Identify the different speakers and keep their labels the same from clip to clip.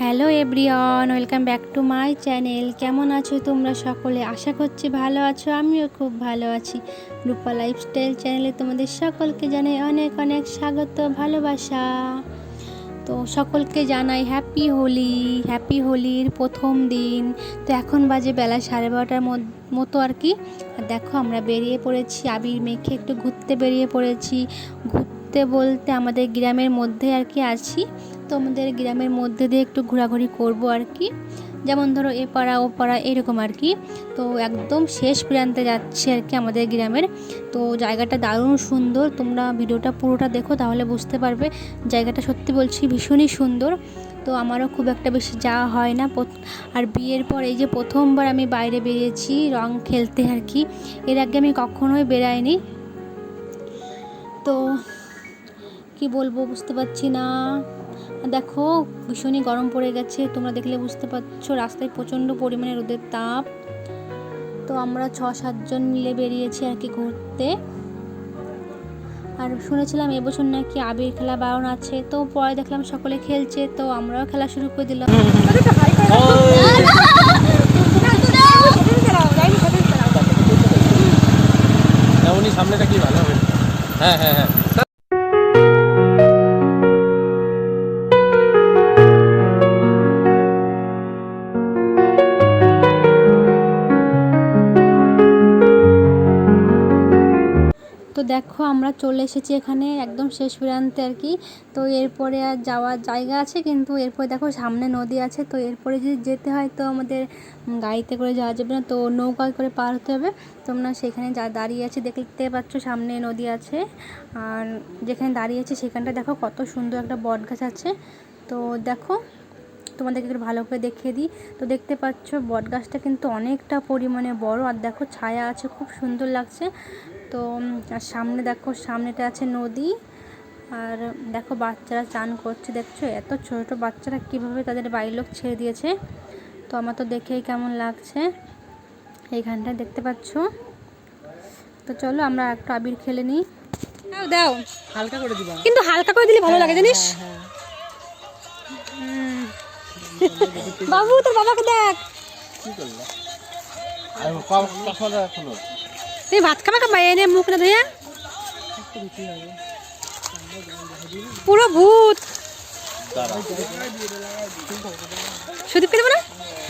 Speaker 1: Hello everyone, welcome back to my channel. কেমন আছো তোমরা সকলে? আশা করছি ভালো আছো, আমিও খুব ভালো আছি। রূপা লাইফস্টাইল চ্যানেলে তোমাদের সকলকে জানাই অনেক অনেক স্বাগত, ভালোবাসা। তো সকলকে জানাই হ্যাপি হোলির প্রথম দিন। তো এখন বাজে বেলা 12:30টার মতো আর কি। আর দেখো আমরা বেরিয়ে পড়েছি, আবির মেখে একটু ঘুরতে বেরিয়ে পড়েছি। ঘুরতে বলতে আমাদের গ্রামের মধ্যে আর কি আছি। তো আমাদের গ্রামের মধ্যে দিয়ে একটু ঘোরাঘুরি করব আর কি, যেমন ধরো এ পাড়া ও পাড়া এরকম আর কি। তো একদম শেষ প্রান্তে যাচ্ছে আর কি আমাদের গ্রামের। তো জায়গাটা দারুণ সুন্দর, তোমরা ভিডিওটা পুরোটা দেখো তাহলে বুঝতে পারবে। জায়গাটা সত্যি বলছি ভীষণই সুন্দর। তো আমারও খুব একটা বেশি যাওয়া হয় না, আর বিয়ের পর এই যে প্রথমবার আমি বাইরে বেরিয়েছি রং খেলতে আর কি। এর আগে আমি কখনোই বেরাইনি। তো কি বলবো বুঝতে পারছি না। দেখো ভীষণই গরম পড়ে গেছে, তোমরা দেখলে বুঝতে পারছো। রাস্তায় প্রচণ্ড পরিমাণে রোদের তাপ। তো আমরা 6-7 জন মিলে বেরিয়েছি আর কি ঘুরতে। আর শুনেছিলাম এবছর নাকি আবির খেলা বারণ আছে, তো পরে দেখলাম সকলে খেলছে, তো আমরাও খেলা শুরু করে দিলাম।
Speaker 2: সামনেটা কি ভালো হবে। হ্যাঁ হ্যাঁ হ্যাঁ
Speaker 1: তো দেখো আমরা চলে এসেছি এখানে একদম শেষ প্রান্তে আর কি। তো এরপরে আর যাওয়ার জায়গা আছে, কিন্তু এরপরে দেখো সামনে নদী আছে। তো এরপরে যদি যেতে হয় তো আমাদের গাড়িতে করে যাওয়া যাবে না, তো নৌকায় করে পার হতে হবে। তোমরা সেখানে যা দাঁড়িয়ে আছে দেখতে পাচ্ছ, সামনে নদী আছে। আর যেখানে দাঁড়িয়ে আছে সেখানটা দেখো কত সুন্দর একটা বট গাছ আছে। তো দেখো তোমাদেরকে একটু ভালো করে দেখিয়ে দিই। তো দেখতে পাচ্ছ বট গাছটা কিন্তু অনেকটা পরিমাণে বড়, আর দেখো ছায়া আছে, খুব সুন্দর লাগছে। তো আর সামনে দেখো, সামনেটা আছে নদী। আর দেখো বাচ্চারা চান করছে, দেখছো এত ছোট বাচ্চারা কীভাবে তাদের বাড়ির লোক ছেড়ে দিয়েছে। তো আমার তো দেখেই কেমন লাগছে এইখানটায়, দেখতে পাচ্ছ। তো চলো আমরা একটু আবির খেলে নিই। দাও
Speaker 2: হালকা করে দিবা,
Speaker 1: কিন্তু হালকা করে দিলে ভালো লাগে জানিস। বাবু তোর বাবাকে দেখ,
Speaker 2: কি করলা?
Speaker 1: তুই ভাত খাবা খাবা এনে মুখ না ধুইয়া, পুরো ভূত। সুদীপ কে দেবো না।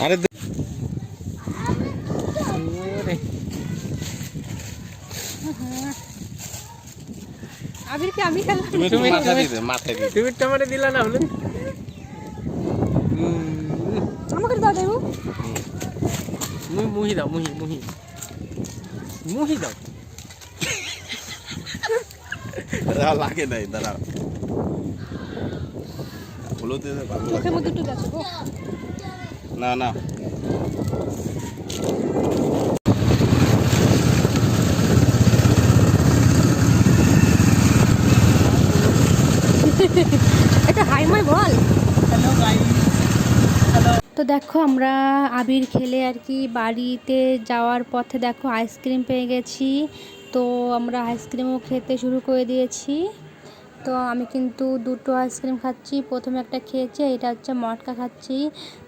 Speaker 2: আরে
Speaker 1: আবিরকে আমি খেলাম,
Speaker 2: তুমি টমাটো দিলা না হলে
Speaker 1: আমাকে দাও দেবো।
Speaker 2: মুহি দাও, মুহি দাও। দাঁড়াও, লাগে নাই, দাঁড়াও। হলুদ
Speaker 1: মুখের মধ্যে একটু গেছে গো।
Speaker 2: না না
Speaker 1: এটা হাইমাই বল। তো দেখো আমরা আবির খেলে আর কি বাড়িতে যাওয়ার পথে দেখো আইসক্রিম পেয়ে গেছি। তো আমরা আইসক্রিমও খেতে শুরু করে দিয়েছি। তো আমি কিন্তু দুটো আইসক্রিম খাচ্ছি, প্রথমে একটা খেয়েছি, এটা হচ্ছে মটকা খাচ্ছি।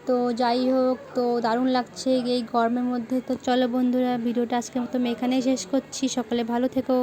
Speaker 1: তো যাই হোক, তো দারুণ লাগছে এই গরমের মধ্যে। তো চলো বন্ধুরা, ভিডিওটা আজকের মতো আমি এখানেই শেষ করছি। সকলে ভালো থেকো।